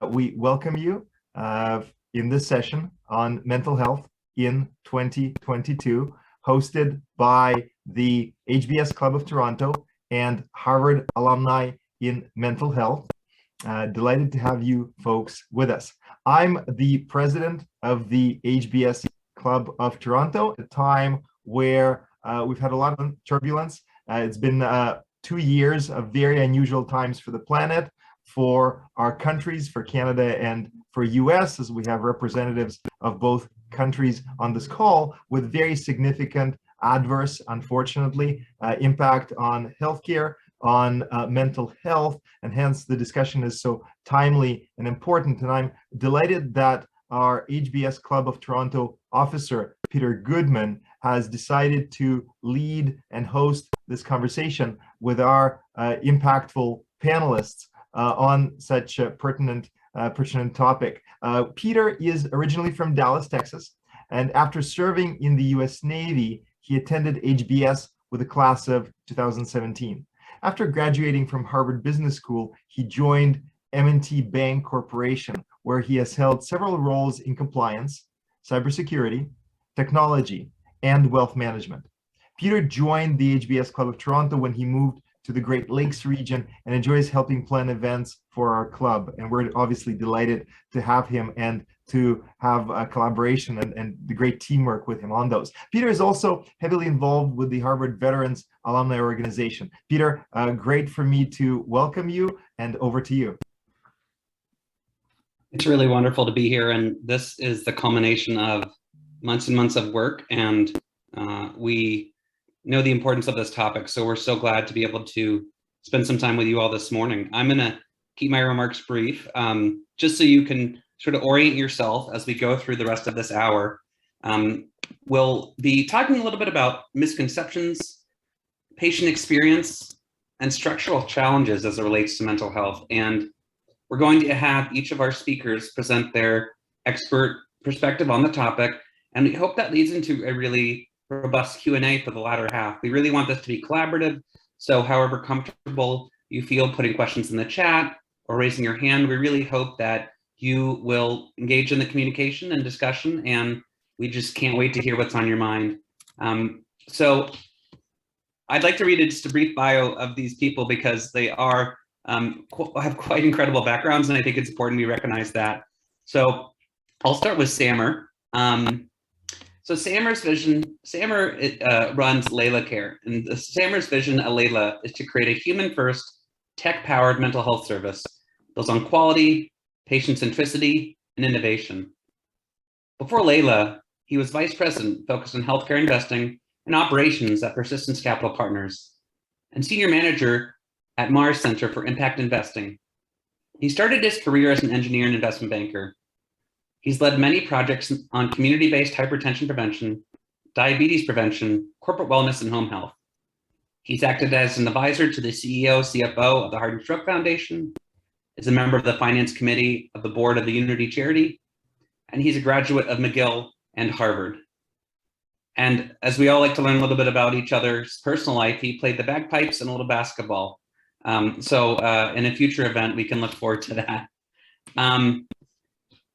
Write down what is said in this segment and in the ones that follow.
We welcome you in this session on mental health in 2022, hosted by the HBS Club of Toronto and Harvard Alumni in Mental Health. Delighted to have you folks with us. I'm the president of the HBS Club of Toronto, at a time where we've had a lot of turbulence. It's been 2 years of very unusual times for the planet, for our countries, for Canada and for US, as we have representatives of both countries on this call, with very significant adverse, unfortunately, impact on healthcare, on mental health, and hence the discussion is so timely and important. And I'm delighted that our HBS Club of Toronto officer, Peter Goodman, has decided to lead and host this conversation with our impactful panelists on such a pertinent topic. Peter is originally from Dallas, Texas, and after serving in the US Navy, he attended HBS with a class of 2017. After graduating from Harvard Business School, he joined M&T Bank Corporation, where he has held several roles in compliance, cybersecurity, technology, and wealth management. Peter joined the HBS Club of Toronto when he moved to the Great Lakes region and enjoys helping plan events for our club. And we're obviously delighted to have him and to have a collaboration and the great teamwork with him on those. Peter is also heavily involved with the Harvard Veterans Alumni Organization. Peter, great for me to welcome you, and over to you. It's really wonderful to be here, and this is the culmination of months and months of work, and we know the importance of this topic, so we're so glad to be able to spend some time with you all this morning. I'm going to keep my remarks brief, just so you can sort of orient yourself as we go through the rest of this hour. We'll be talking a little bit about misconceptions, patient experience, and structural challenges as it relates to mental health. And we're going to have each of our speakers present their expert perspective on the topic, and we hope that leads into a really robust Q&A for the latter half. We really want this to be collaborative, so however comfortable you feel putting questions in the chat or raising your hand, we really hope that you will engage in the communication and discussion, and we just can't wait to hear what's on your mind. So I'd like to read just a brief bio of these people, because they are have quite incredible backgrounds, and I think it's important we recognize that. So I'll start with Samer. So Samer's vision, Samer runs Layla Care, and Samer's vision at Layla is to create a human-first, tech-powered mental health service built on quality, patient centricity, and innovation. Before Layla, he was vice president focused on healthcare investing and operations at Persistence Capital Partners, and senior manager at Mars Center for Impact Investing. He started his career as an engineer and investment banker. He's led many projects on community-based hypertension prevention, diabetes prevention, corporate wellness, and home health. He's acted as an advisor to the CEO, CFO of the Heart and Stroke Foundation, is a member of the finance committee of the board of the Unity Charity, and he's a graduate of McGill and Harvard. And as we all like to learn a little bit about each other's personal life, he played the bagpipes and a little basketball. So in a future event, we can look forward to that.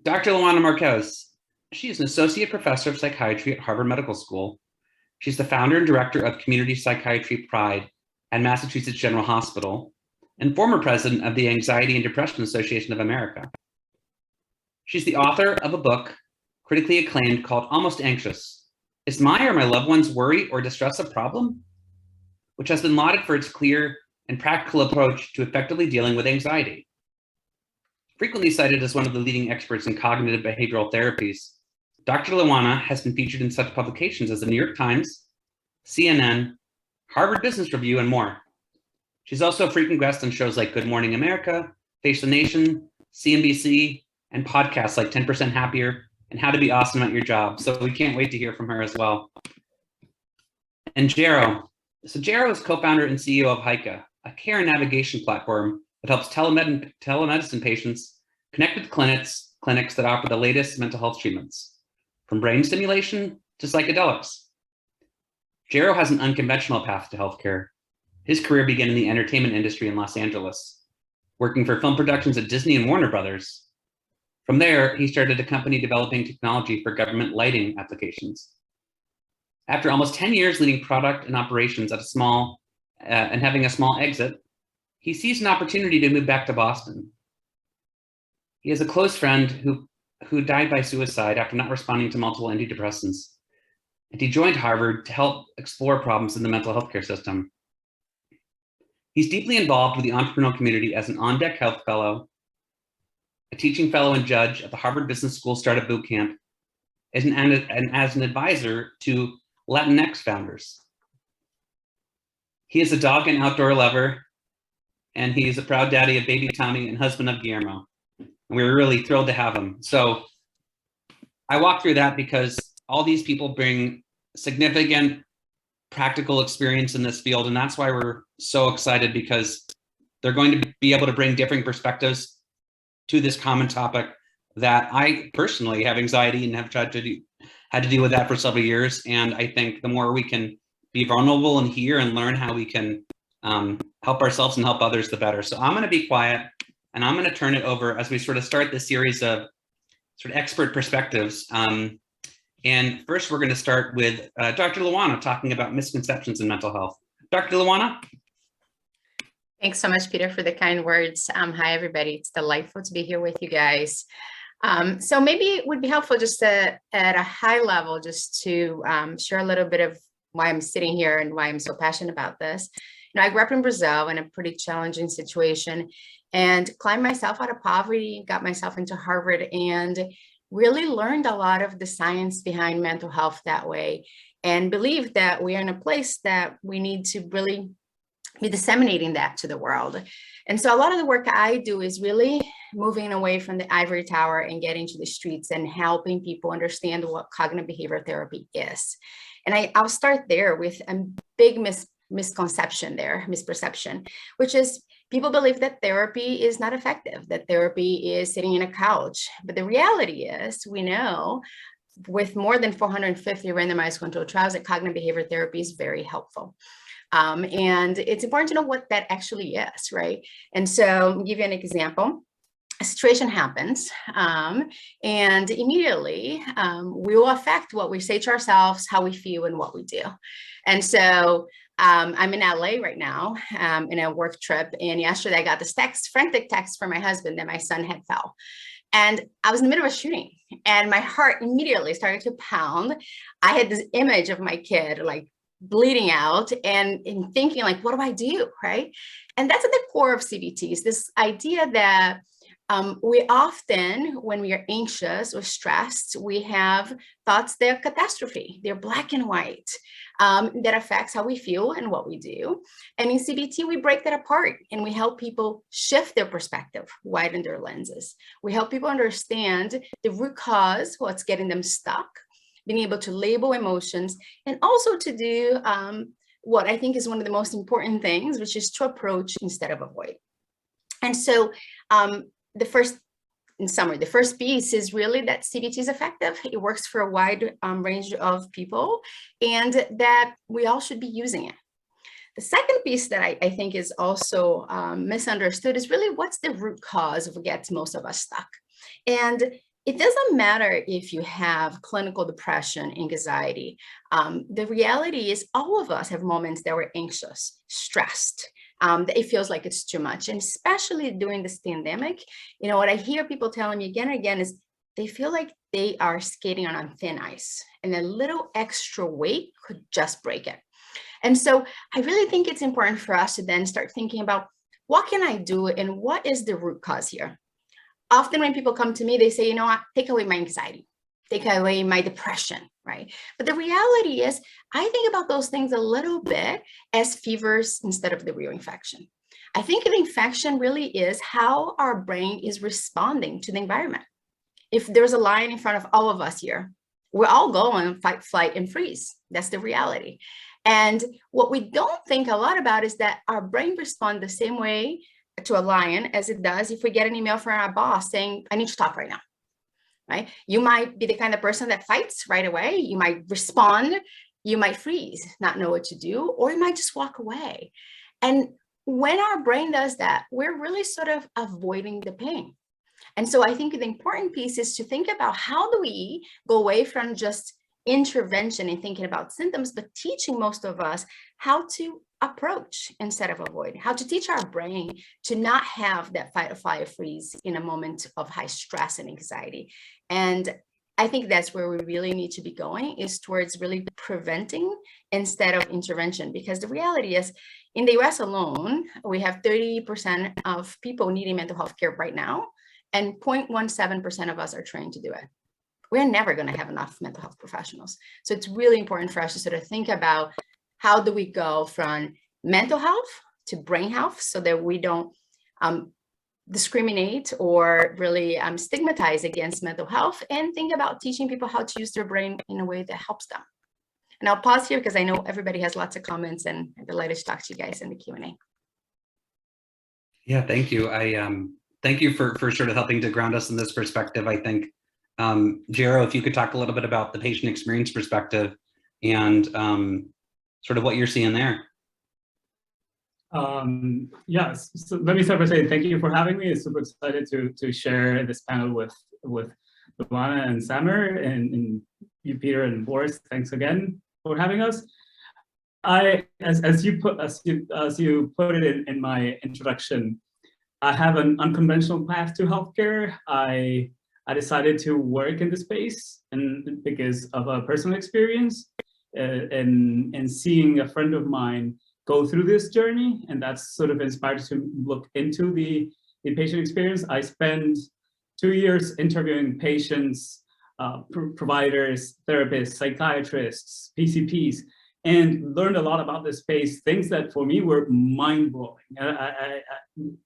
Dr. Luana Marques, she is an Associate Professor of Psychiatry at Harvard Medical School. She's the founder and director of Community Psychiatry Pride at Massachusetts General Hospital, and former president of the Anxiety and Depression Association of America. She's the author of a book, critically acclaimed, called Almost Anxious: Is My or My Loved One's Worry or Distress a Problem?, which has been lauded for its clear and practical approach to effectively dealing with anxiety. Frequently cited as one of the leading experts in cognitive behavioral therapies, Dr. Luana has been featured in such publications as the New York Times, CNN, Harvard Business Review, and more. She's also a frequent guest on shows like Good Morning America, Face the Nation, CNBC, and podcasts like 10% Happier and How to Be Awesome at Your Job. So we can't wait to hear from her as well. And Jero. So Jero is co-founder and CEO of HICA, a care and navigation platform that helps telemedicine patients connect with clinics that offer the latest mental health treatments, from brain stimulation to psychedelics. Jero has an unconventional path to healthcare. His career began in the entertainment industry in Los Angeles, working for film productions at Disney and Warner Brothers, From there, he started a company developing technology for government lighting applications. After almost 10 years leading product and operations at a small and having a small exit, he sees an opportunity to move back to Boston. He has a close friend who died by suicide after not responding to multiple antidepressants. And he joined Harvard to help explore problems in the mental health care system. He's deeply involved with the entrepreneurial community as an on-deck health fellow, a teaching fellow and judge at the Harvard Business School Startup Bootcamp, and as an advisor to Latinx founders. He is a dog and outdoor lover, and he's a proud daddy of baby Tommy and husband of Guillermo. And we were really thrilled to have him. So I walk through that because all these people bring significant practical experience in this field. And that's why we're so excited, because they're going to be able to bring different perspectives to this common topic that I personally have anxiety and have had to deal with that for several years. And I think the more we can be vulnerable and hear and learn how we can help ourselves and help others, the better. So I'm going to be quiet and I'm going to turn it over as we sort of start this series of sort of expert perspectives. And first, we're going to start with Dr. Luana talking about misconceptions in mental health. Dr. Luana? Thanks so much, Peter, for the kind words. Hi, everybody. It's delightful to be here with you guys. So maybe it would be helpful just to, at a high level, just to share a little bit of why I'm sitting here and why I'm so passionate about this. You know, I grew up in Brazil in a pretty challenging situation and climbed myself out of poverty, got myself into Harvard, and really learned a lot of the science behind mental health that way, and believe that we are in a place that we need to really be disseminating that to the world. And so a lot of the work I do is really moving away from the ivory tower and getting to the streets and helping people understand what cognitive behavioral therapy is. And I'll start there with a big misperception, which is people believe that therapy is not effective, that therapy is sitting in a couch. But the reality is, we know with more than 450 randomized controlled trials that cognitive behavioral therapy is very helpful. And it's important to know what that actually is, right? And so I'll give you an example. A situation happens, and immediately we will affect what we say to ourselves, how we feel, and what we do. And so I'm in LA right now in a work trip, and yesterday I got this frantic text from my husband that my son had fell. And I was in the middle of a shooting, and my heart immediately started to pound. I had this image of my kid like bleeding out and thinking like, what do I do, right? And that's at the core of CBTs, this idea that we often, when we are anxious or stressed, we have thoughts that are catastrophe, they're black and white, that affects how we feel and what we do. And in CBT, we break that apart and we help people shift their perspective, widen their lenses. We help people understand the root cause, what's getting them stuck, being able to label emotions, and also to do what I think is one of the most important things, which is to approach instead of avoid. And so in summary, the first piece is really that CBT is effective. It works for a wide range of people, and that we all should be using it. The second piece that I think is also misunderstood is really what's the root cause of what gets most of us stuck. And it doesn't matter if you have clinical depression, anxiety. The reality is all of us have moments that we're anxious, stressed, that it feels like it's too much. And especially during this pandemic, you know, what I hear people telling me again and again is they feel like they are skating on thin ice and a little extra weight could just break it. And so I really think it's important for us to then start thinking about what can I do and what is the root cause here? Often when people come to me, they say, you know what, take away my anxiety, take away my depression, right? But the reality is, I think about those things a little bit as fevers instead of the real infection. I think the infection really is how our brain is responding to the environment. If there's a lion in front of all of us here, we're all going fight, flight, and freeze. That's the reality. And what we don't think a lot about is that our brain responds the same way to a lion as it does if we get an email from our boss saying, I need to talk right now, right? You might be the kind of person that fights right away. You might respond, you might freeze, not know what to do, or you might just walk away. And when our brain does that, we're really sort of avoiding the pain. And so I think the important piece is to think about how do we go away from just intervention and thinking about symptoms, but teaching most of us how to approach instead of avoid, how to teach our brain to not have that fight or flight or freeze in a moment of high stress and anxiety. And I think that's where we really need to be going, is towards really preventing instead of intervention, because the reality is in the US alone, we have 30% of people needing mental health care right now, and 0.17% of us are trained to do it. We're never going to have enough mental health professionals. So it's really important for us to sort of think about how do we go from mental health to brain health so that we don't discriminate or really stigmatize against mental health, and think about teaching people how to use their brain in a way that helps them. And I'll pause here because I know everybody has lots of comments, and I'm delighted to talk to you guys in the Q&A. Yeah, thank you. Thank you for sort of helping to ground us in this perspective. I think, Jero, if you could talk a little bit about the patient experience perspective and sort of what you're seeing there. Yes, so let me start by saying thank you for having me. I'm super excited to share this panel with Luana and Samer, and you, Peter, and Boris. Thanks again for having us. As you put it in my introduction, I have an unconventional path to healthcare. I decided to work in the space, and because of a personal experience and seeing a friend of mine go through this journey, and that's sort of inspired to look into the patient experience. I spent 2 years interviewing patients, providers, therapists, psychiatrists, PCPs, and learned a lot about this space, things that for me were mind-blowing.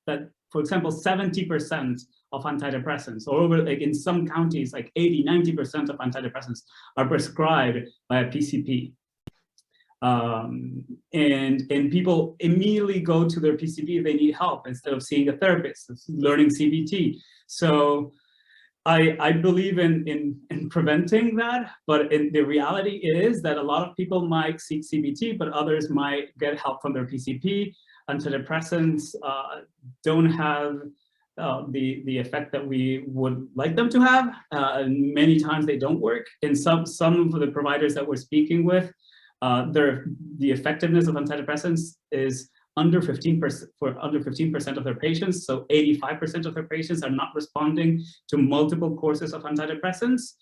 That, for example, 70% of antidepressants, or over, like in some counties, like 80–90% of antidepressants are prescribed by a PCP. And people immediately go to their PCP if they need help instead of seeing a therapist, learning CBT. So I believe in preventing that, but the reality is that a lot of people might seek CBT, but others might get help from their PCP. Antidepressants don't have the effect that we would like them to have. And many times they don't work. And some of the providers that we're speaking with, the effectiveness of antidepressants is under 15% for under 15% of their patients. So 85% of their patients are not responding to multiple courses of antidepressants.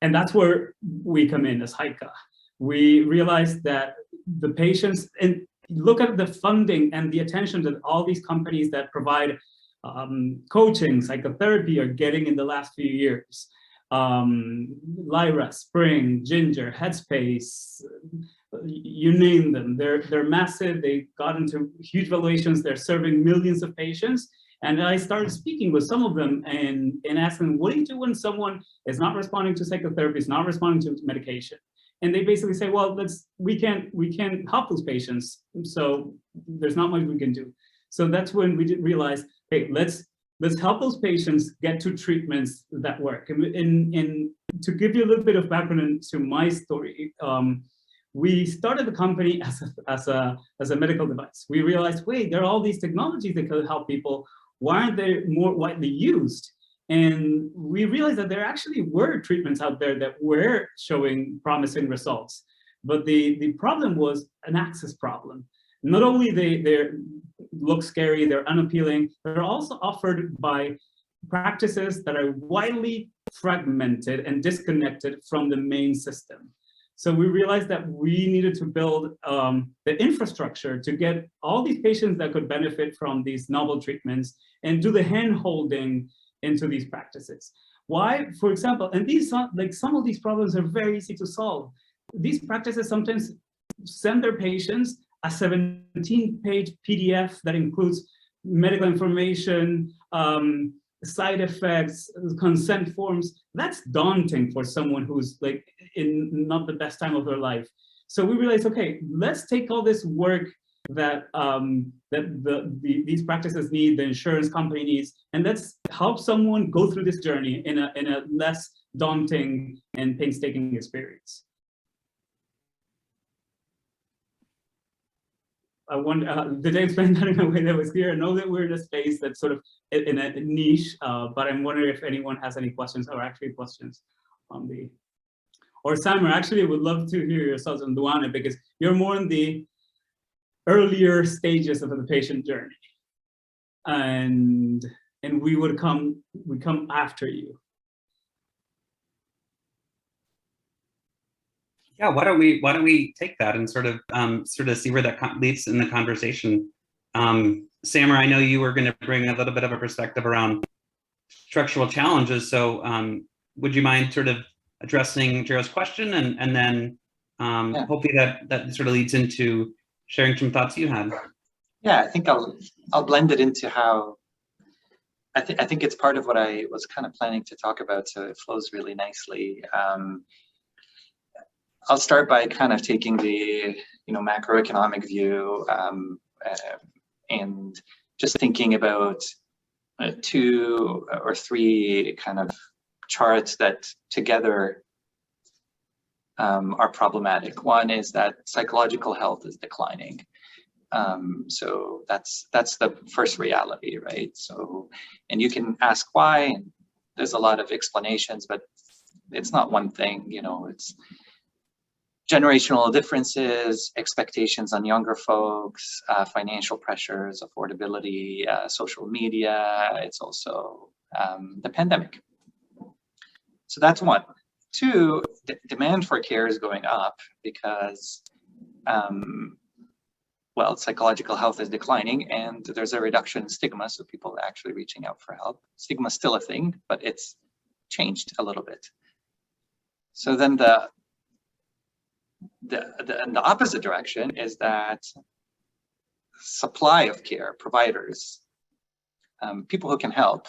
And that's where we come in as HICA. We realize that the patients, and look at the funding and the attention that all these companies that provide coaching, psychotherapy are getting in the last few years. Lyra, Spring, Ginger, Headspace, you name them. They're massive. They got into huge valuations. They're serving millions of patients. And I started speaking with some of them and asking, what do you do when someone is not responding to psychotherapy, is not responding to medication? And they basically say, well, we can't help those patients. So there's not much we can do. So that's when we realized, hey, let's help those patients get to treatments that work. And to give you a little bit of background to my story, we started the company as a medical device. We realized, wait, there are all these technologies that could help people. Why aren't they more widely used? And we realized that there actually were treatments out there that were showing promising results. But the problem was an access problem. Not only they look scary, they're unappealing, they're also offered by practices that are widely fragmented and disconnected from the main system. So we realized that we needed to build the infrastructure to get all these patients that could benefit from these novel treatments and do the hand-holding into these practices. Why? For example, and some of these problems are very easy to solve. These practices sometimes send their patients a 17-page PDF that includes medical information, side effects, consent forms. That's daunting for someone who's like in not the best time of their life. So we realized, okay, let's take all this work that these practices need, the insurance company needs, and let's help someone go through this journey in a less daunting and painstaking experience. I wonder, did I explain that in a way that was clear? I know that we're in a space that's sort of in a niche, but I'm wondering if anyone has any questions, or actually questions on the, or Samer, actually would love to hear your thoughts on Luana, because you're more in the earlier stages of the patient journey. And we come after you. Yeah, why don't we take that and sort of see where that leads in the conversation. Samer, I know you were going to bring a little bit of a perspective around structural challenges. So would you mind sort of addressing Jero's question, and then hopefully that sort of leads into sharing some thoughts you had. Yeah, I think I'll blend it into how I think it's part of what I was kind of planning to talk about, so it flows really nicely. I'll start by kind of taking the macroeconomic view and just thinking about 2 or 3 kind of charts that together are problematic. One is that psychological health is declining. So that's the first reality, right? So, and you can ask why, and there's a lot of explanations, but it's not one thing, it's generational differences, expectations on younger folks, financial pressures, affordability, social media. It's also the pandemic. So that's one. 2, demand for care is going up because, psychological health is declining, and there's a reduction in stigma, so people are actually reaching out for help. Stigma is still a thing, but it's changed a little bit. So then the opposite direction is that supply of care, providers, people who can help,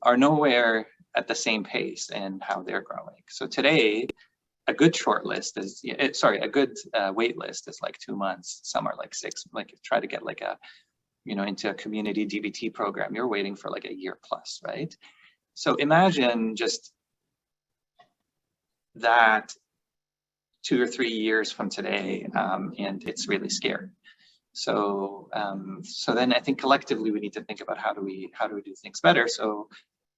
are nowhere at the same pace in how they're growing. So today, a good short list is, a good wait list is like 2 months. Some are like 6. Like try to get like a, into a community DBT program, you're waiting for like a year plus, right? So imagine just that 2 or 3 years from today, and it's really scary. So, so then I think collectively we need to think about how do we do things better. So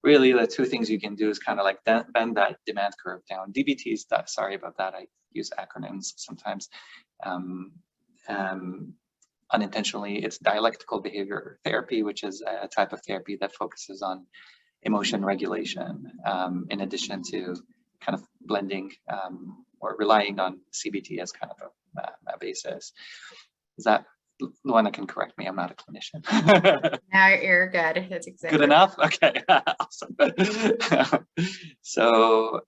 really the 2 things you can do is kind of like bend that demand curve down. DBTs, sorry about that, I use acronyms sometimes. Unintentionally, it's dialectical behavior therapy, which is a type of therapy that focuses on emotion regulation, in addition to kind of blending or relying on CBT as kind of a basis. Is that, Luana can correct me, I'm not a clinician. No, you're good. That's exactly good enough. Okay, awesome. So,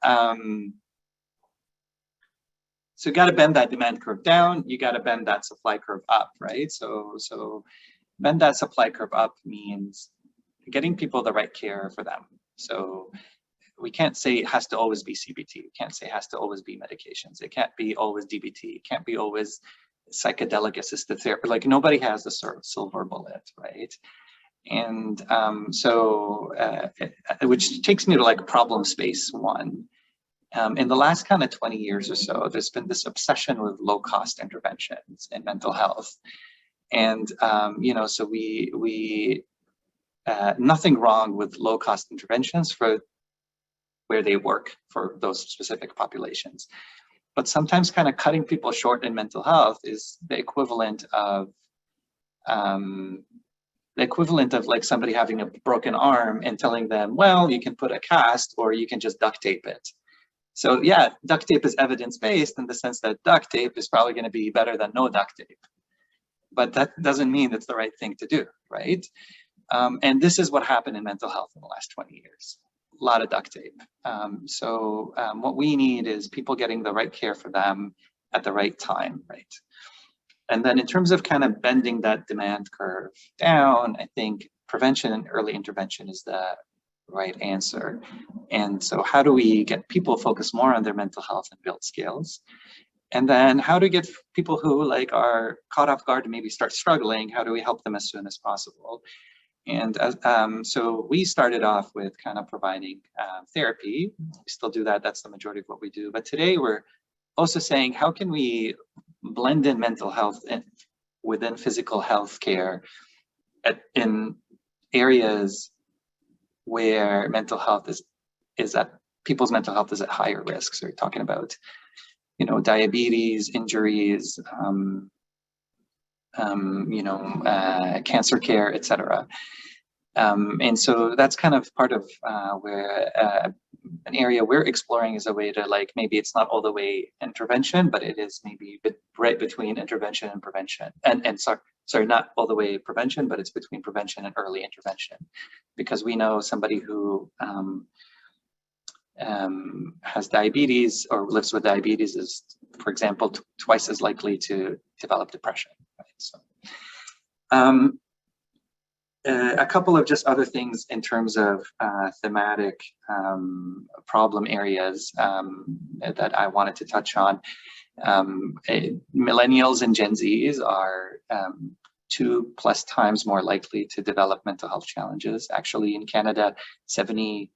so you got to bend that demand curve down. You got to bend that supply curve up, right? So bend that supply curve up means getting people the right care for them. So we can't say it has to always be CBT. We can't say it has to always be medications. It can't be always DBT. It can't be always psychedelic assisted therapy. Like nobody has a sort of silver bullet, right? And which takes me to like problem space 1. In the last kind of 20 years or so, there's been this obsession with low cost interventions in mental health. And, so we nothing wrong with low cost interventions for where they work for those specific populations. But sometimes kind of cutting people short in mental health is the equivalent of like somebody having a broken arm and telling them, well, you can put a cast or you can just duct tape it. So yeah, duct tape is evidence-based in the sense that duct tape is probably going to be better than no duct tape. But that doesn't mean it's the right thing to do, right? And this is what happened in mental health in the last 20 years. A lot of duct tape. What we need is people getting the right care for them at the right time, right? And then in terms of kind of bending that demand curve down, I think prevention and early intervention is the right answer. And so how do we get people focused more on their mental health and build skills? And then how to get people who like are caught off guard and maybe start struggling, how do we help them as soon as possible? And so we started off with kind of providing therapy. We still do that. That's the majority of what we do. But today we're also saying, how can we blend in mental health within physical health care in areas where mental health is at people's mental health is at higher risk. So we're talking about, diabetes, injuries, cancer care, etc. And so that's kind of part of where an area we're exploring is a way to, like, maybe it's not all the way intervention, but it is maybe right between intervention and prevention. And sorry, not all the way prevention, but it's between prevention and early intervention. Because we know somebody who has diabetes or lives with diabetes is, for example, twice as likely to develop depression. Right? So, a couple of just other things in terms of thematic problem areas that I wanted to touch on. Millennials and Gen Zs are 2+ times more likely to develop mental health challenges. Actually, in Canada, 70+%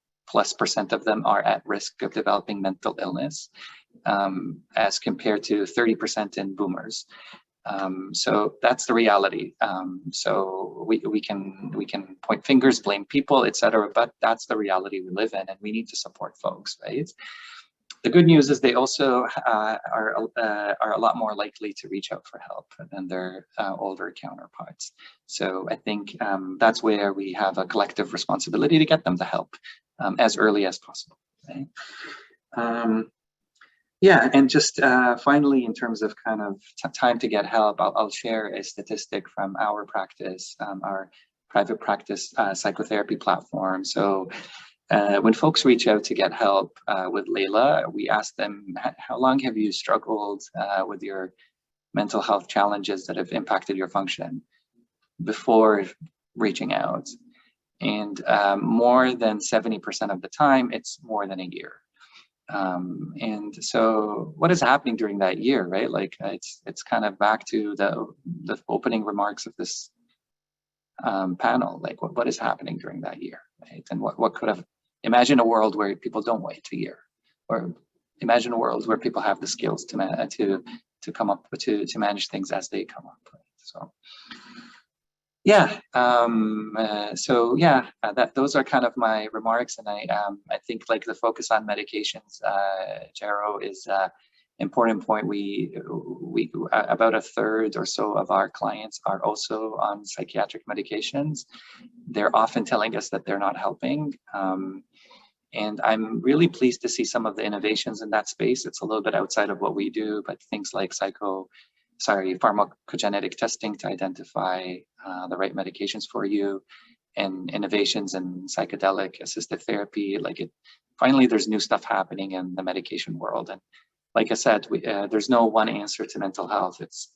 of them are at risk of developing mental illness, as compared to 30% in boomers. So that's the reality. So we can point fingers, blame people, etc., but that's the reality we live in, and we need to support folks, right? The good news is they also are a lot more likely to reach out for help than their older counterparts. So I think that's where we have a collective responsibility to get them the help as early as possible. Right? Yeah, and just finally, in terms of kind of time to get help, I'll share a statistic from our practice, our private practice psychotherapy platform. So when folks reach out to get help with Layla, we ask them, how long have you struggled with your mental health challenges that have impacted your function before reaching out? And more than 70% of the time, it's more than a year. And so what is happening during that year, right? Like it's kind of back to the opening remarks of this panel, like what is happening during that year, right? And what could have, imagine a world where people don't wait a year, or imagine a world where people have the skills to come up to manage things as they come up, right? So yeah, those are kind of my remarks, and I think like the focus on medications, Jero, is important point. We about a third or so of our clients are also on psychiatric medications. They're often telling us that they're not helping, and I'm really pleased to see some of the innovations in that space. It's a little bit outside of what we do, but things like pharmacogenetic testing to identify the right medications for you, and innovations in psychedelic assisted therapy. Finally, there's new stuff happening in the medication world. And like I said, there's no one answer to mental health. It's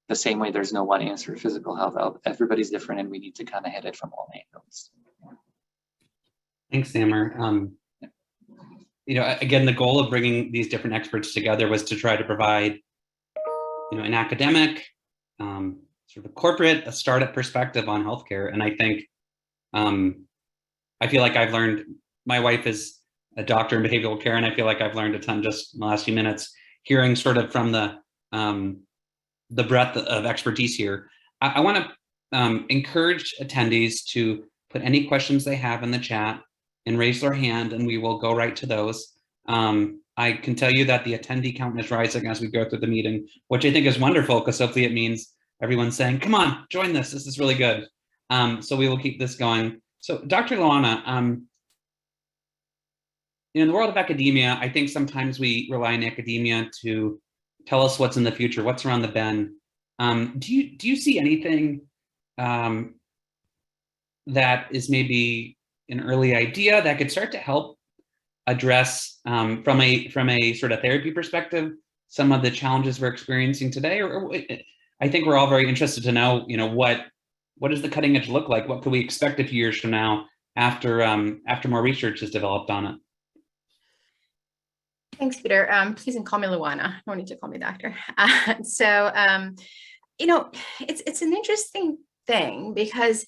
the same way there's no one answer to physical health. Everybody's different, and we need to kind of hit it from all angles. Thanks, Samer. Again, the goal of bringing these different experts together was to try to provide an academic, sort of corporate, a startup perspective on healthcare. And I think, I feel like I've learned, my wife is a doctor in behavioral care, and I feel like I've learned a ton just in the last few minutes, hearing sort of from the breadth of expertise here. I want to encourage attendees to put any questions they have in the chat and raise their hand, and we will go right to those. I can tell you that the attendee count is rising as we go through the meeting, which I think is wonderful, because hopefully it means everyone's saying, come on, join this. This is really good. So we will keep this going. So Dr. Luana, in the world of academia, I think sometimes we rely on academia to tell us what's in the future, what's around the bend. Do you see anything that is maybe an early idea that could start to help address from a sort of therapy perspective some of the challenges we're experiencing today? Or I think we're all very interested to know, what does the cutting edge look like? What could we expect a few years from now after more research is developed on it? Thanks, Peter. Please call me Luana. No need to call me doctor. It's an interesting thing, because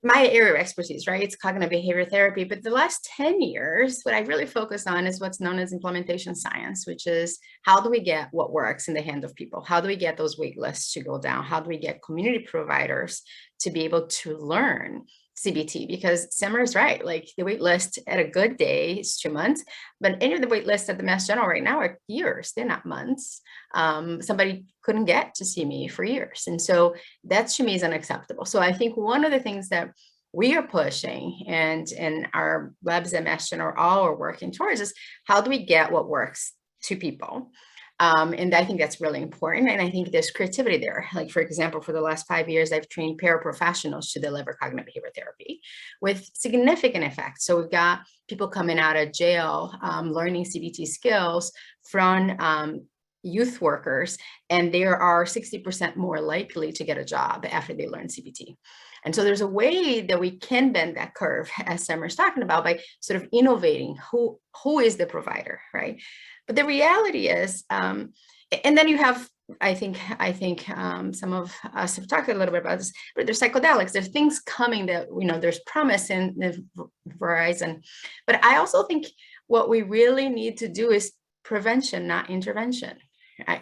my area of expertise, right? It's cognitive behavioral therapy. But the last 10 years, what I really focused on is what's known as implementation science, which is how do we get what works in the hand of people? How do we get those wait lists to go down? How do we get community providers to be able to learn CBT? Because Simmer is right, like the wait list at a good day is 2 months, but any of the wait lists at the Mass General right now are years, they're not months. Somebody couldn't get to see me for years. And so that to me is unacceptable. So I think one of the things that we are pushing and our labs at Mass General all are working towards is how do we get what works to people? And I think that's really important. And I think there's creativity there. Like, for example, for the last 5 years, I've trained paraprofessionals to deliver cognitive behavioral therapy with significant effects. So we've got people coming out of jail, learning CBT skills from youth workers, and they are 60% more likely to get a job after they learn CBT. And so there's a way that we can bend that curve, as Summer's talking about, by sort of innovating who is the provider, right? But the reality is, and then you have, I think some of us have talked a little bit about this, but there's psychedelics, there's things coming that, there's promise in the horizon. But I also think what we really need to do is prevention, not intervention,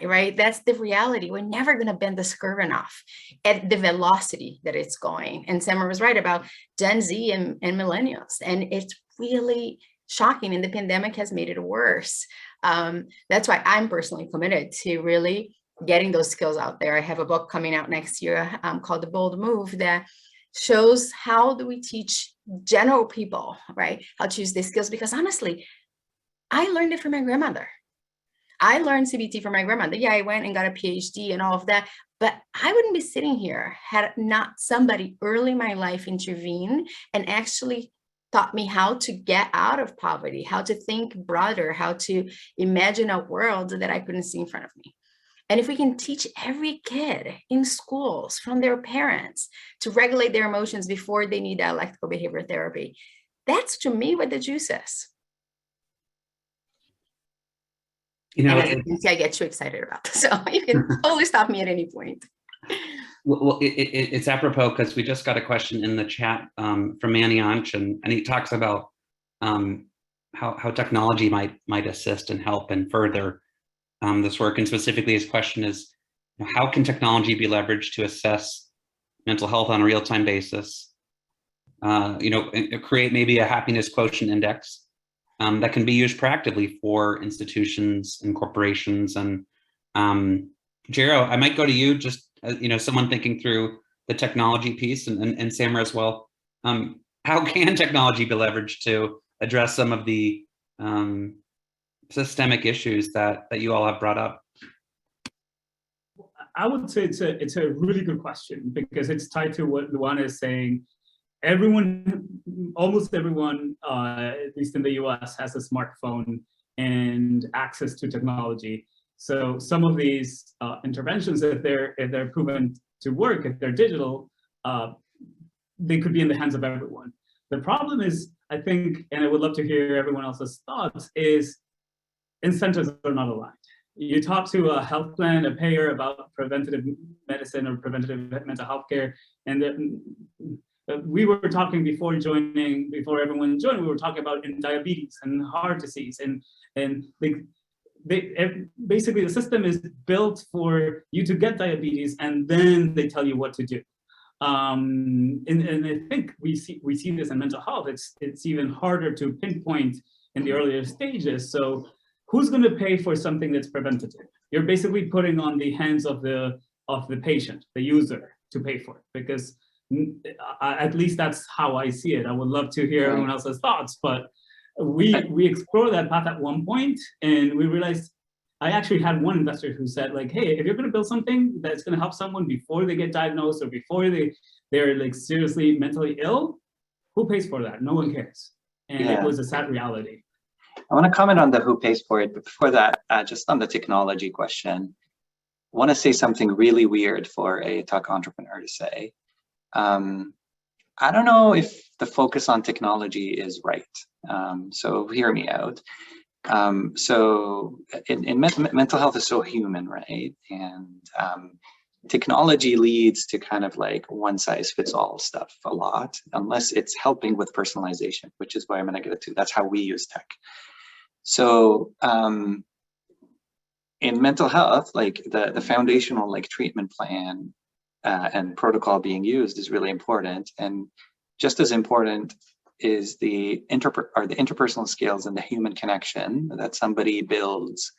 right? That's the reality. We're never going to bend this curve enough at the velocity that it's going. And Summer was right about Gen Z and millennials. And it's really shocking, and the pandemic has made it worse. That's why I'm personally committed to really getting those skills out there. I have a book coming out next year called The Bold Move that shows how do we teach general people, right, how to use these skills. Because honestly, I learned it from my grandmother. I learned CBT from my grandmother. Yeah, I went and got a PhD and all of that, but I wouldn't be sitting here had not somebody early in my life intervene and actually taught me how to get out of poverty, how to think broader, how to imagine a world that I couldn't see in front of me. And if we can teach every kid in schools from their parents to regulate their emotions before they need dialectical behavioral therapy, that's to me what the juice is. And as you can see, I get too excited about this, so you can totally stop me at any point. Well, it's apropos because we just got a question in the chat from Manny Anch, and he talks about how technology might assist and help and further this work. And specifically, his question is, how can technology be leveraged to assess mental health on a real-time basis? Create maybe a happiness quotient index that can be used proactively for institutions and corporations. And Jero, I might go to you, just someone thinking through the technology piece, and Samra as well. How can technology be leveraged to address some of the systemic issues that you all have brought up? I would say it's a really good question, because it's tied to what Luana is saying. Almost everyone, at least in the US, has a smartphone and access to technology. So some of these interventions, if they're proven to work, if they're digital, they could be in the hands of everyone. The problem is, I think, and I would love to hear everyone else's thoughts, is incentives are not aligned. You talk to a health plan, a payer, about preventative medicine or preventative mental health care, and we were talking before everyone joined, we were talking about diabetes and heart disease, and basically the system is built for you to get diabetes, and then they tell you what to do. And I think we see this in mental health. It's even harder to pinpoint in the earlier stages. So who's going to pay for something that's preventative? You're basically putting on the hands of the patient, the user, to pay for it, because at least that's how I see it. I would love to hear everyone else's thoughts, but we explored that path at one point, and we realized, I actually had one investor who said, like, hey, if you're going to build something that's going to help someone before they get diagnosed or before they're like seriously mentally ill, who pays for that? No one cares. And it was a sad reality. I want to comment on the who pays for it, but before that, just on the technology question, I want to say something really weird for a tech entrepreneur to say. I don't know if the focus on technology is right. So hear me out. So in mental health is so human, right? And technology leads to kind of like one size fits all stuff a lot, unless it's helping with personalization, which is why I'm going to get to. That's how we use tech. So in mental health, like the foundational like treatment plan and protocol being used is really important, and just as important is the interpersonal skills and the human connection that somebody builds,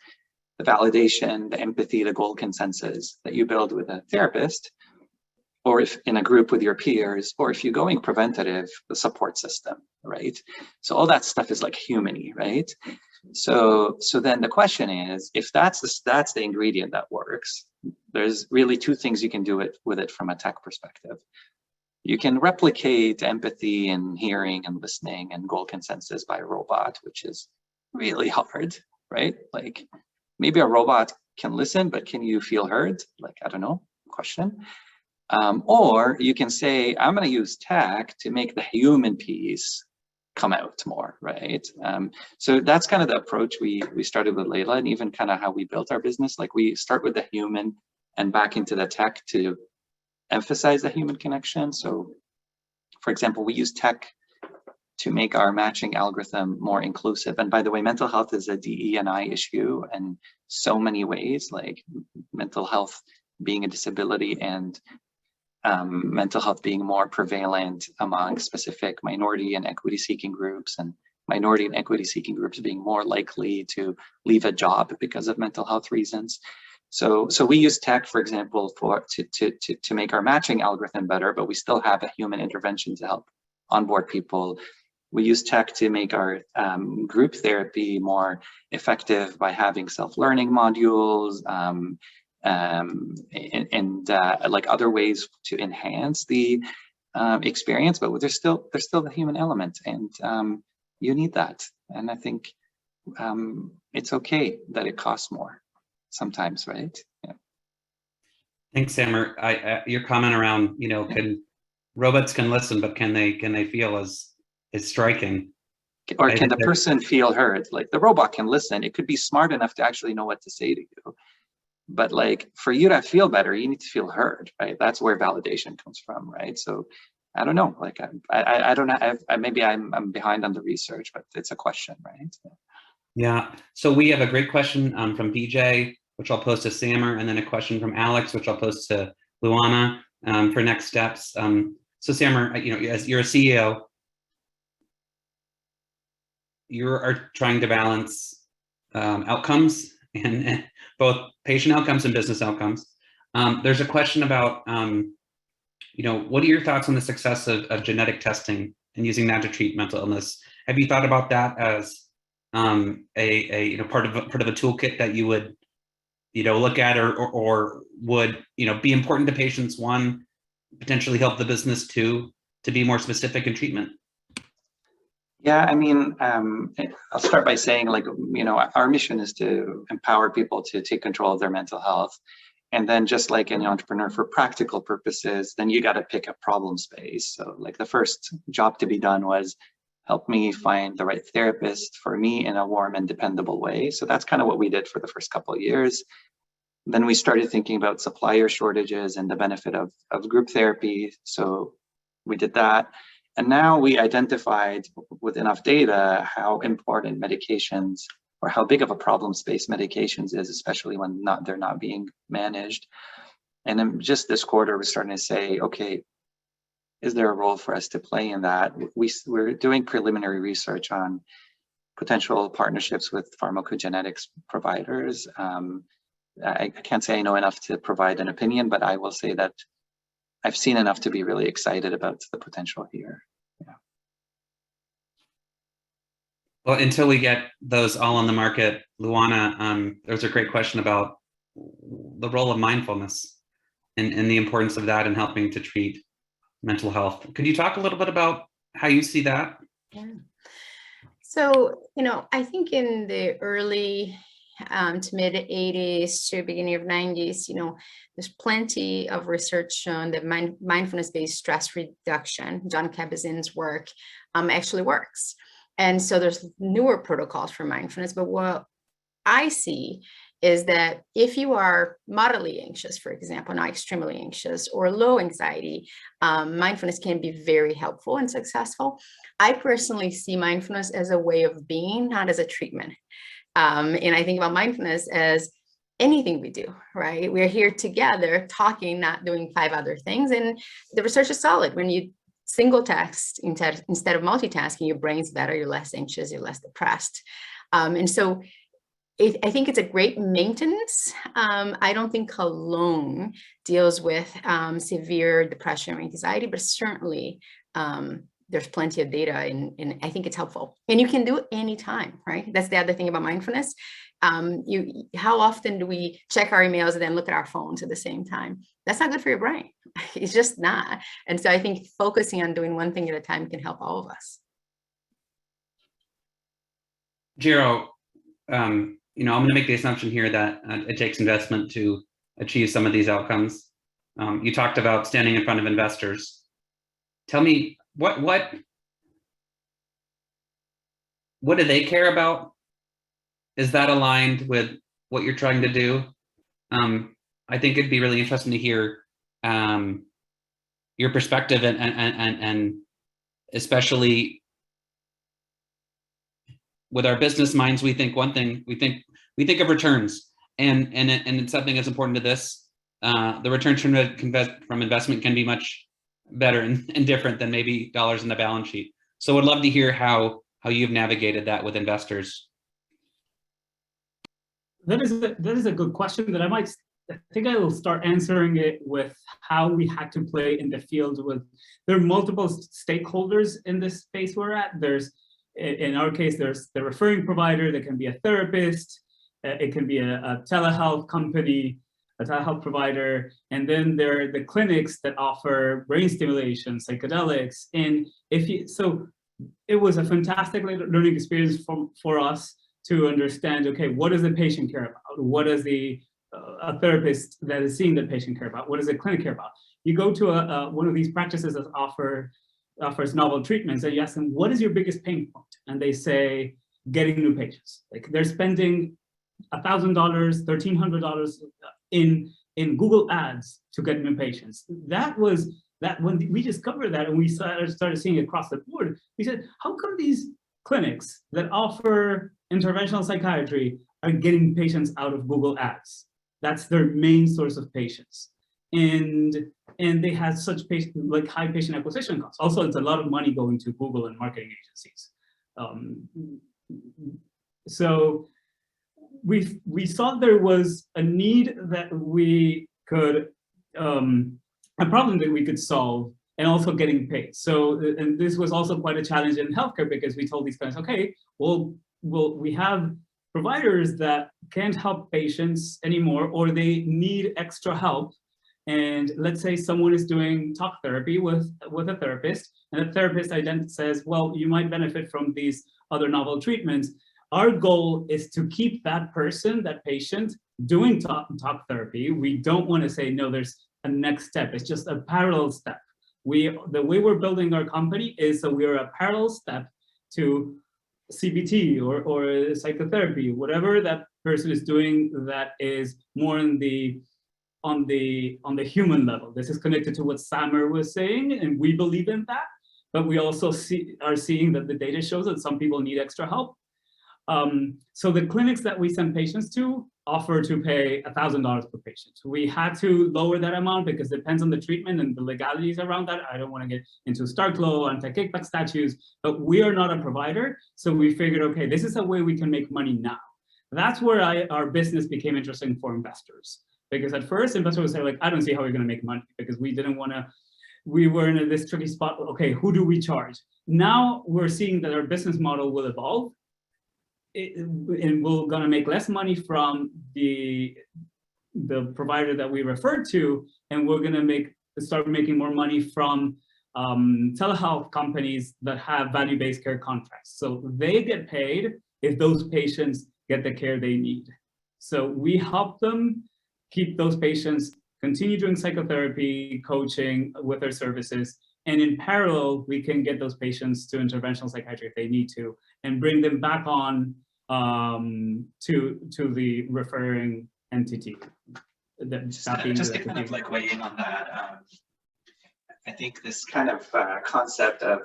the validation, the empathy, the goal consensus that you build with a therapist, or if in a group with your peers, or if you're going preventative, the support system, right? So all that stuff is like human-y, right? So then the question is, if that's the ingredient that works, there's really two things you can do with it from a tech perspective. You can replicate empathy and hearing and listening and goal consensus by a robot, which is really hard, right? Like maybe a robot can listen, but can you feel heard? Like, I don't know, question. Or you can say, I'm going to use tech to make the human piece come out more, right? So that's kind of the approach we started with Layla, and even kind of how we built our business. Like we start with the human and back into the tech to emphasize the human connection. So for example, we use tech to make our matching algorithm more inclusive. And by the way, mental health is a DE&I issue in so many ways, like mental health being a disability and mental health being more prevalent among specific minority and equity seeking groups, and minority and equity seeking groups being more likely to leave a job because of mental health reasons. So we use tech, for example, to make our matching algorithm better, but we still have a human intervention to help onboard people. We use tech to make our group therapy more effective by having self-learning modules, and like other ways to enhance the experience, but there's still the human element, and you need that. And I think it's okay that it costs more sometimes, right? Yeah. Thanks, Samer. Your comment around, robots can listen, but can they feel is striking. Or can the person feel heard? Like the robot can listen, it could be smart enough to actually know what to say to you. But like for you to feel better, you need to feel heard, right? That's where validation comes from, right? So I don't know, like I don't know, maybe I'm behind on the research, but it's a question, right? Yeah, so we have a great question from BJ, which I'll post to Samer, and then a question from Alex, which I'll post to Luana for next steps. So Samer, as you're a CEO, you are trying to balance outcomes and both patient outcomes and business outcomes. There's a question about, what are your thoughts on the success of genetic testing and using that to treat mental illness? Have you thought about that as a part of a toolkit that you would, look at or would, be important to patients? One, potentially help the business two, to be more specific in treatment. Yeah, I mean, I'll start by saying, like, our mission is to empower people to take control of their mental health. And then just like any entrepreneur, for practical purposes, then you got to pick a problem space. So like the first job to be done was help me find the right therapist for me in a warm and dependable way. So that's kind of what we did for the first couple of years. Then we started thinking about supplier shortages and the benefit of group therapy. So we did that. And now we identified with enough data how important medications, or how big of a problem space medications is, especially when they're not being managed. And then just this quarter, we're starting to say, okay, is there a role for us to play in that? We're doing preliminary research on potential partnerships with pharmacogenetics providers. I can't say I know enough to provide an opinion, but I will say that I've seen enough to be really excited about the potential here. Yeah. Well, until we get those all on the market, Luana, there's a great question about the role of mindfulness and the importance of that in helping to treat mental health. Could you talk a little bit about how you see that? Yeah. So, I think in the early to mid 80s to beginning of 90s, there's plenty of research on the mindfulness-based stress reduction. John Kabat-Zinn's work actually works. And so there's newer protocols for mindfulness, but what I see is that if you are moderately anxious, for example, not extremely anxious or low anxiety, mindfulness can be very helpful and successful. I personally see mindfulness as a way of being, not as a treatment. And I think about mindfulness as anything we do, right? We're here together talking, not doing 5 other things. And the research is solid. When you single task instead of multitasking, your brain's better, you're less anxious, you're less depressed. And so I think it's a great maintenance. I don't think alone deals with severe depression or anxiety, but certainly there's plenty of data and I think it's helpful. And you can do it anytime, right? That's the other thing about mindfulness. How often do we check our emails and then look at our phones at the same time? That's not good for your brain. It's just not. And so I think focusing on doing one thing at a time can help all of us. Jero, I'm going to make the assumption here that it takes investment to achieve some of these outcomes. You talked about standing in front of investors. Tell me, what do they care about? Is that aligned with what you're trying to do? I think it'd be really interesting to hear your perspective and especially with our business minds, we think one thing, we think of returns, and it's something that's important to this. The returns from investment can be much better and different than maybe dollars in the balance sheet. So I'd love to hear how you've navigated that with investors. That is a good question that I think I will start answering it with how we had to play in the field there are multiple stakeholders in this space we're at. In our case, there's the referring provider, that can be a therapist, it can be a telehealth company, a telehealth provider, and then there are the clinics that offer brain stimulation, psychedelics. And so it was a fantastic learning experience for us to understand, okay, what does the patient care about? What does a therapist that is seeing the patient care about? What does the clinic care about? You go to one of these practices that offers novel treatments, and you ask them, what is your biggest pain point? And they say, getting new patients. Like they're spending $1,000, $1,300 in Google ads to get new patients. That when we discovered that and we started seeing it across the board, we said, how come these clinics that offer interventional psychiatry are getting patients out of Google ads? That's their main source of patients. And they had such high patient acquisition costs. Also, it's a lot of money going to Google and marketing agencies. So we saw there was a need that we could, a problem that we could solve, and also getting paid. So, and this was also quite a challenge in healthcare, because we told these clients, okay, well, we have providers that can't help patients anymore, or they need extra help. And let's say someone is doing talk therapy with a therapist, and the therapist says, well, you might benefit from these other novel treatments. Our goal is to keep that person, that patient, doing talk therapy. We don't want to say, no, there's a next step. It's just a parallel step. The way we're building our company is so we're a parallel step to CBT or psychotherapy, whatever that person is doing that is more on the human level. This is connected to what Samer was saying, and we believe in that, but we also are seeing that the data shows that some people need extra help. So the clinics that we send patients to offer to pay $1,000 per patient. We had to lower that amount because it depends on the treatment and the legalities around that. I don't want to get into Stark Law, anti-kickback statutes, but we are not a provider. So we figured, okay, this is a way we can make money now. That's where our business became interesting for investors. Because at first, investors would say, like, I don't see how we're going to make money, because we didn't want to, we were in this tricky spot. Okay, who do we charge? Now we're seeing that our business model will evolve, and we're going to make less money from the provider that we refer to, and we're going to start making more money from telehealth companies that have value-based care contracts. So they get paid if those patients get the care they need. So we help them keep those patients, continue doing psychotherapy, coaching with our services, and in parallel, we can get those patients to interventional psychiatry if they need to, and bring them back on to the referring entity. Just to kind of like weigh in on that, I think this kind of concept of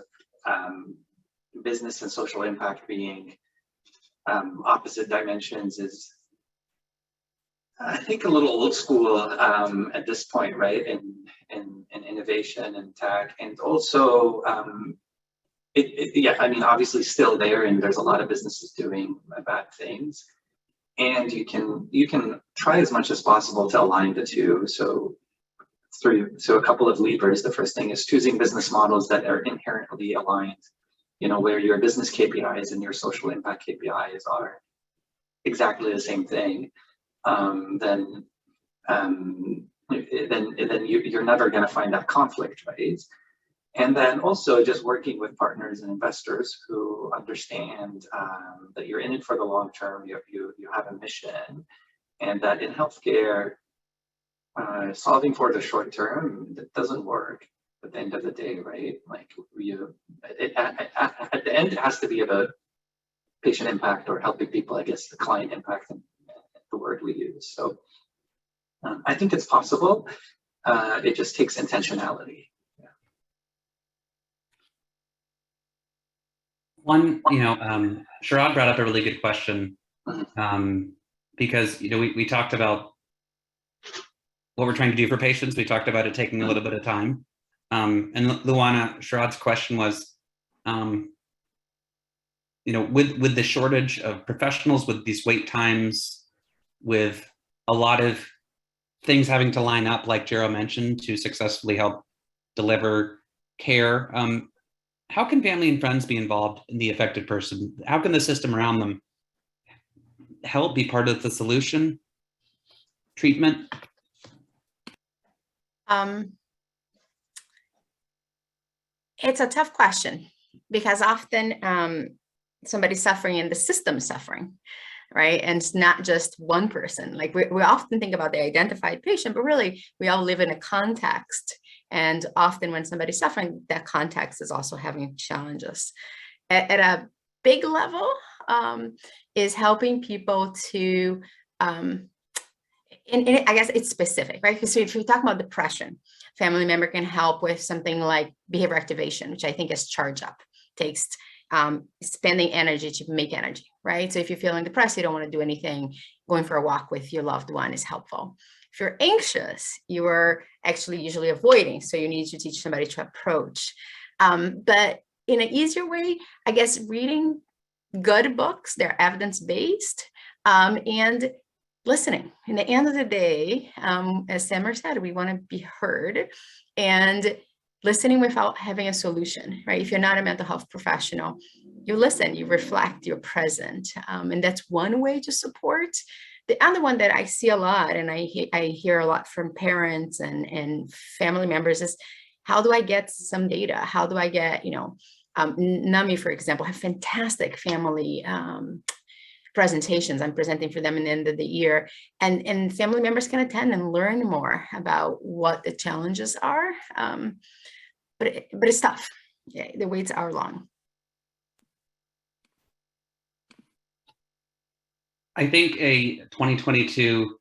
business and social impact being opposite dimensions is, I think, a little old school at this point, right? In innovation and tech, and also yeah, I mean, obviously still there, and there's a lot of businesses doing bad things, and you can try as much as possible to align the two. So a couple of levers. The first thing is choosing business models that are inherently aligned, you know, where your business KPIs and your social impact KPIs are exactly the same thing. Then you're never going to find that conflict, right? And then also just working with partners and investors who understand that you're in it for the long term. You have a mission, and that in healthcare, solving for the short term, that doesn't work at the end of the day, right? Like at the end, it has to be about patient impact or helping people, I guess, the client impact, and the word we use. So I think it's possible. It just takes intentionality. Yeah. One, Sharad brought up a really good question, because we talked about what we're trying to do for patients. We talked about it taking a little bit of time. And Luana, Sharad's question was, with the shortage of professionals, with these wait times, with a lot of things having to line up, like Jero mentioned, to successfully help deliver care, how can family and friends be involved in the affected person? How can the system around them help be part of the solution, treatment? It's a tough question, because often somebody's suffering and the system's suffering, right? And it's not just one person. Like we often think about the identified patient, but really we all live in a context. And often when somebody's suffering, that context is also having challenges. At a big level, is helping people to, and I guess it's specific, right? So if we talk about depression, family member can help with something like behavior activation, which I think is charge up, takes spending energy to make energy, right? So if you're feeling depressed, you don't want to do anything, going for a walk with your loved one is helpful. If you're anxious, you are actually usually avoiding, so you need to teach somebody to approach. But in an easier way, I guess reading good books, they're evidence-based, and listening. In the end of the day, as Samer said, we want to be heard, and listening without having a solution, right? If you're not a mental health professional, you listen, you reflect, you're present. And that's one way to support. The other one that I see a lot, and I hear a lot from parents and family members, is how do I get some data? How do I get, NAMI, for example, have fantastic family presentations. I'm presenting for them in the end of the year, and family members can attend and learn more about what the challenges are. But it's tough. Yeah, the waits are long. I think a 2022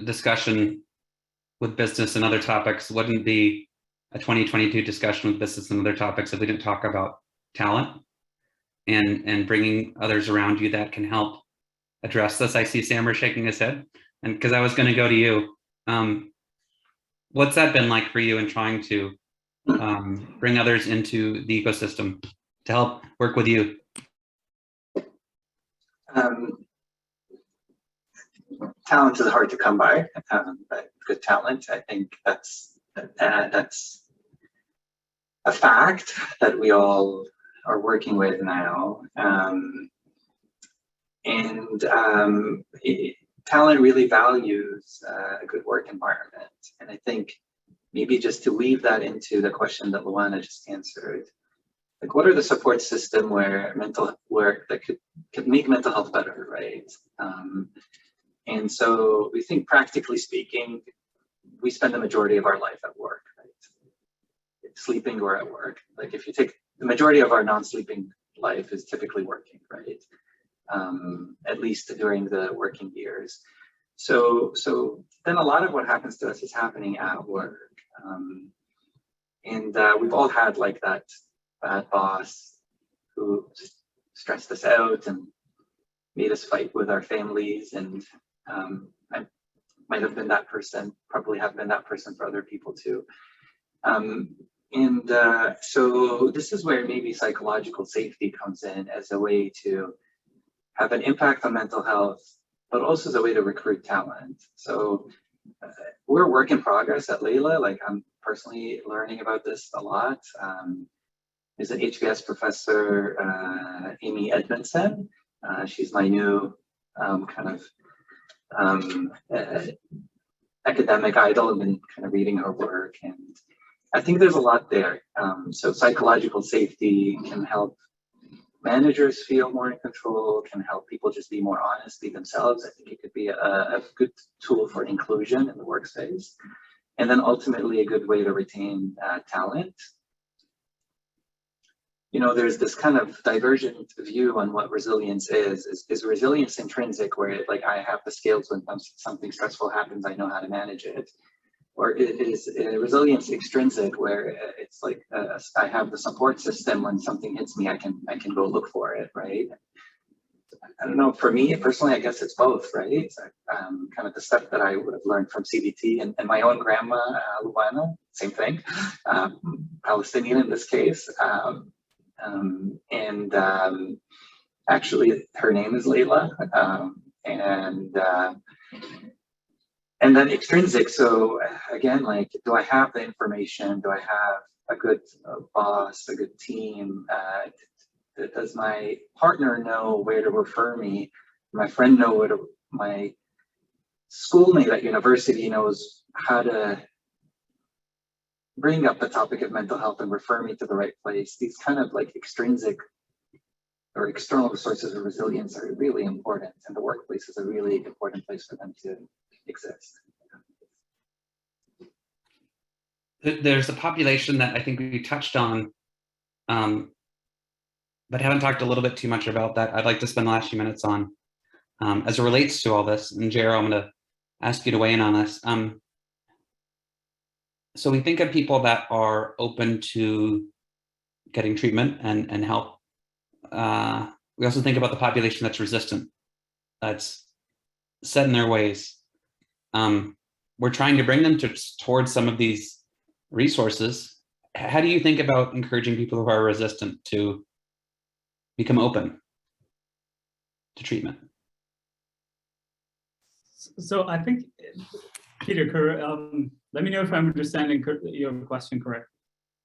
discussion with business and other topics wouldn't be a 2022 discussion with business and other topics if we didn't talk about talent and bringing others around you that can help address this. I see Samer shaking his head, and because I was going to go to you, what's that been like for you in trying to bring others into the ecosystem to help work with you? Talent is hard to come by, but good talent, I think that's a fact that we all are working with now. Talent really values a good work environment. And I think maybe just to weave that into the question that Luana just answered, like what are the support system where that could make mental health better, right? And so we think, practically speaking, we spend the majority of our life at work, right? Sleeping or at work. Like if you take the majority of our non-sleeping life is typically working, right? at least during the working years. So then a lot of what happens to us is happening at work. And we've all had like that bad boss who just stressed us out and made us fight with our families. And I might have been that person, probably have been that person for other people too. So this is where maybe psychological safety comes in as a way to have an impact on mental health, but also as a way to recruit talent. So we're a work in progress at Layla. Like I'm personally learning about this a lot. There's an HBS professor, Amy Edmondson. She's my new academic idol. I've been kind of reading her work, and I think there's a lot there. So psychological safety can help managers feel more in control, can help people just be more honest, be themselves. I think it could be a good tool for inclusion in the workspace. And then ultimately a good way to retain talent. You know, there's this kind of divergent view on what resilience is. Is resilience intrinsic, where like I have the skills when something stressful happens, I know how to manage it? Or is resilience extrinsic, where it's like I have the support system, when something hits me, I can go look for it, right? I don't know, for me personally, I guess it's both, right? Kind of the stuff that I would have learned from CBT and my own grandma, Luana, same thing, Palestinian in this case. Actually, her name is Layla, and then extrinsic. So again, like, do I have the information? Do I have a good boss, a good team? Does my partner know where to refer me? My friend know where to, my schoolmate at university knows how to bring up the topic of mental health and refer me to the right place. These kind of like extrinsic or external sources of resilience are really important, and the workplace is a really important place for them to exist. There's a population that I think we touched on, but haven't talked a little bit too much about that I'd like to spend the last few minutes on as it relates to all this. And Jero, I'm going to ask you to weigh in on this. So we think of people that are open to getting treatment and help. We also think about the population that's resistant, that's set in their ways. We're trying to bring them towards some of these resources. How do you think about encouraging people who are resistant to become open to treatment? So I think, Peter, let me know if I'm understanding your question correct,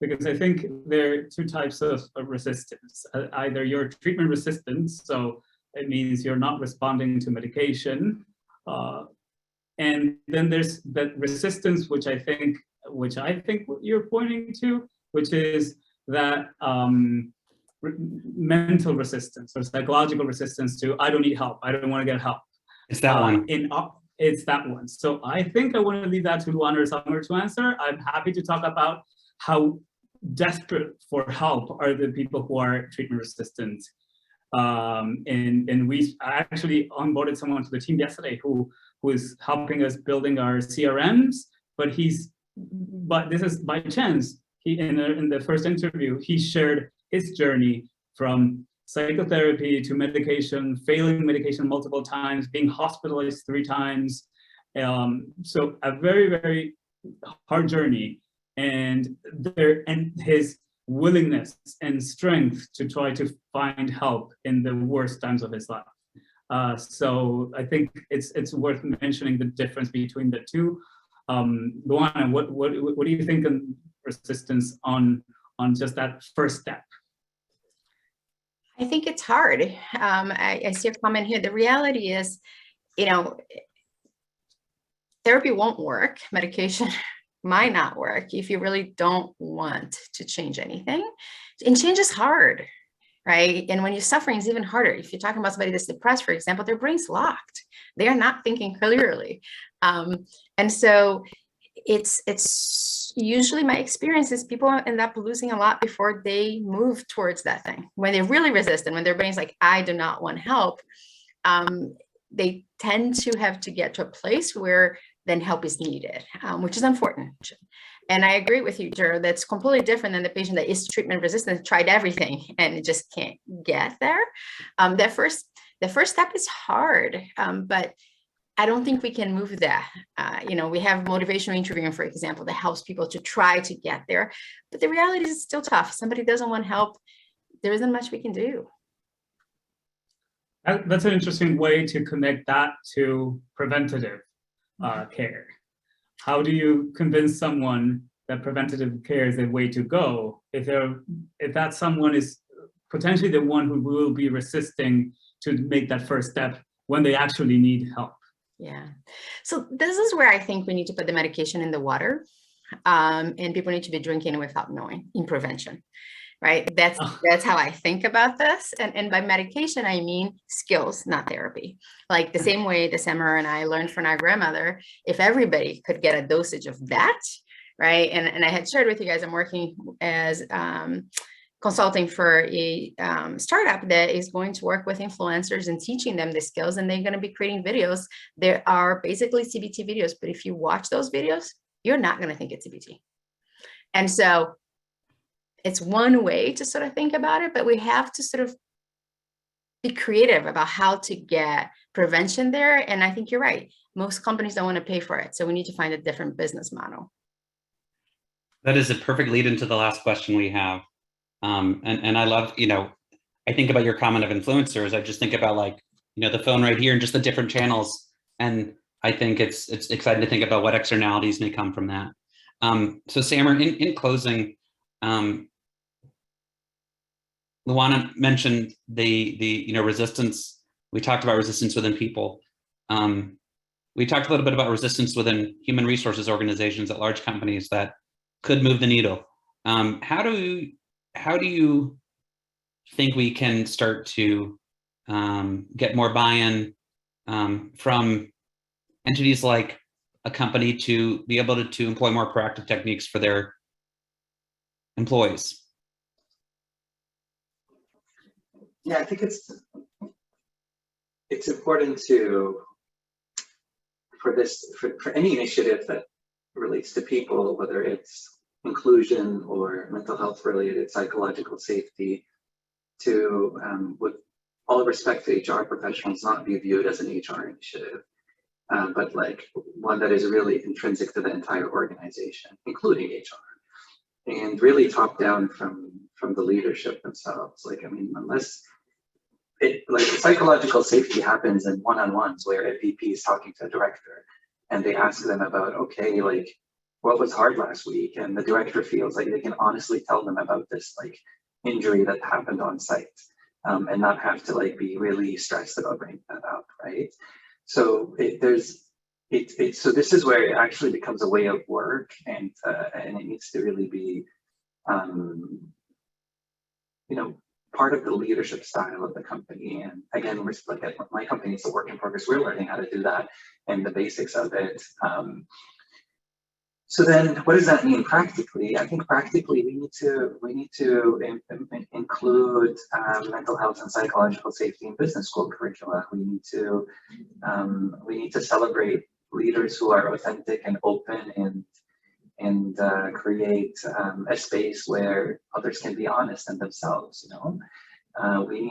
because I think there are two types of resistance. Either you're treatment resistant, so it means you're not responding to medication, and then there's that resistance, which I think what you're pointing to, which is that mental resistance or psychological resistance to, I don't need help, I don't want to get help. It's that one. It's that one. So I think I want to leave that to Luana or Summer to answer. I'm happy to talk about how desperate for help are the people who are treatment resistant. And we actually onboarded someone to the team yesterday who is helping us building our CRMs, but this is by chance. He in the first interview, he shared his journey from psychotherapy to medication, failing medication multiple times, being hospitalized 3 times. So a very, very hard journey, and his willingness and strength to try to find help in the worst times of his life. So I think it's worth mentioning the difference between the two. Luana, what do you think of resistance on just that first step? I think it's hard. I see a comment here. The reality is, therapy won't work. Medication might not work if you really don't want to change anything. And change is hard, right? And when you're suffering, it's even harder. If you're talking about somebody that's depressed, for example, their brain's locked. They are not thinking clearly. And so it's usually my experience is people end up losing a lot before they move towards that thing. When they really resist and when their brain's like, I do not want help, they tend to have to get to a place where then help is needed, which is unfortunate. And I agree with you, Jero, that's completely different than the patient that is treatment resistant, tried everything and it just can't get there. The first step is hard, but I don't think we can move that. We have motivational interviewing, for example, that helps people to try to get there. But the reality is it's still tough. If somebody doesn't want help, there isn't much we can do. That's an interesting way to connect that to preventative care. How do you convince someone that preventative care is the way to go if that someone is potentially the one who will be resisting to make that first step when they actually need help? Yeah. So this is where I think we need to put the medication in the water, and people need to be drinking without knowing in prevention, right? That's how I think about this. And by medication, I mean skills, not therapy. Like the same way that Samara and I learned from our grandmother, if everybody could get a dosage of that, right? And I had shared with you guys, I'm working as consulting for a startup that is going to work with influencers and teaching them the skills, and they're going to be creating videos. There are basically CBT videos, but if you watch those videos, you're not going to think it's CBT. And so it's one way to sort of think about it, but we have to sort of be creative about how to get prevention there. And I think you're right. Most companies don't want to pay for it. So we need to find a different business model. That is a perfect lead into the last question we have. And I love, I think about your comment of influencers. I just think about the phone right here and just the different channels. And I think it's exciting to think about what externalities may come from that. So Samara, in closing, Luana mentioned the resistance. We talked about resistance within people. We talked a little bit about resistance within human resources organizations at large companies that could move the needle. How do you think we can start to get more buy-in from entities like a company to be able to employ more proactive techniques for their employees? Yeah, I think it's important for any initiative that relates to people, whether it's inclusion or mental health related psychological safety, to with all respect to HR professionals, not be viewed as an HR initiative, but like one that is really intrinsic to the entire organization, including HR, and really top down from the leadership themselves. Unless psychological safety happens in one-on-ones where a VP is talking to a director and they ask them about, okay, what was hard last week? And the director feels like they can honestly tell them about this injury that happened on site, and not have to be really stressed about bringing that up, right? So so this is where it actually becomes a way of work, and it needs to really be part of the leadership style of the company. And again, we're at my company, it's a work in progress. We're learning how to do that and the basics of it. So then, what does that mean practically? I think practically we need to include mental health and psychological safety in business school curricula. We need to celebrate leaders who are authentic and open and create a space where others can be honest and themselves. We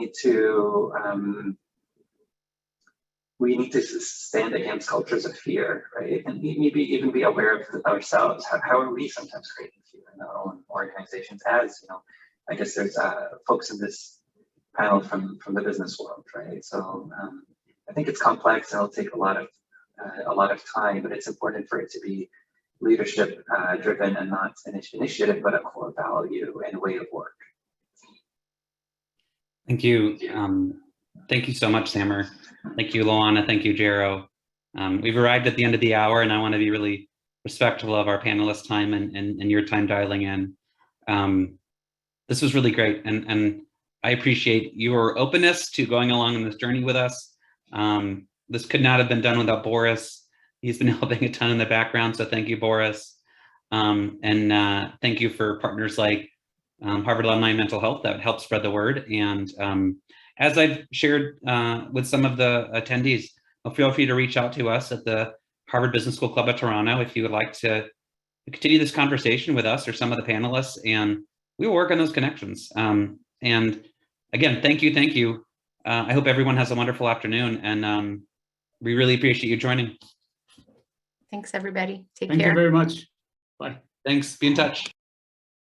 need to stand against cultures of fear, right? And maybe even be aware of ourselves. How are we sometimes creating fear in our own organizations? As I guess there's folks in this panel from the business world, right? So I think it's complex and it'll take a lot of time, but it's important for it to be leadership driven and not an initiative, but a core value and way of work. Thank you. Thank you so much, Samara. Thank you, Luana. Thank you, Jero. We've arrived at the end of the hour, and I want to be really respectful of our panelists' time and your time dialing in. This was really great, and I appreciate your openness to going along on this journey with us. This could not have been done without Boris. He's been helping a ton in the background, so thank you, Boris. And thank you for partners like Harvard Alumni Mental Health that help spread the word. And as I've shared with some of the attendees, feel free to reach out to us at the Harvard Business School Club of Toronto if you would like to continue this conversation with us or some of the panelists, and we will work on those connections. And again, thank you. I hope everyone has a wonderful afternoon, and we really appreciate you joining. Thanks, everybody. Take care. Thank you very much. Bye. Thanks. Be in touch.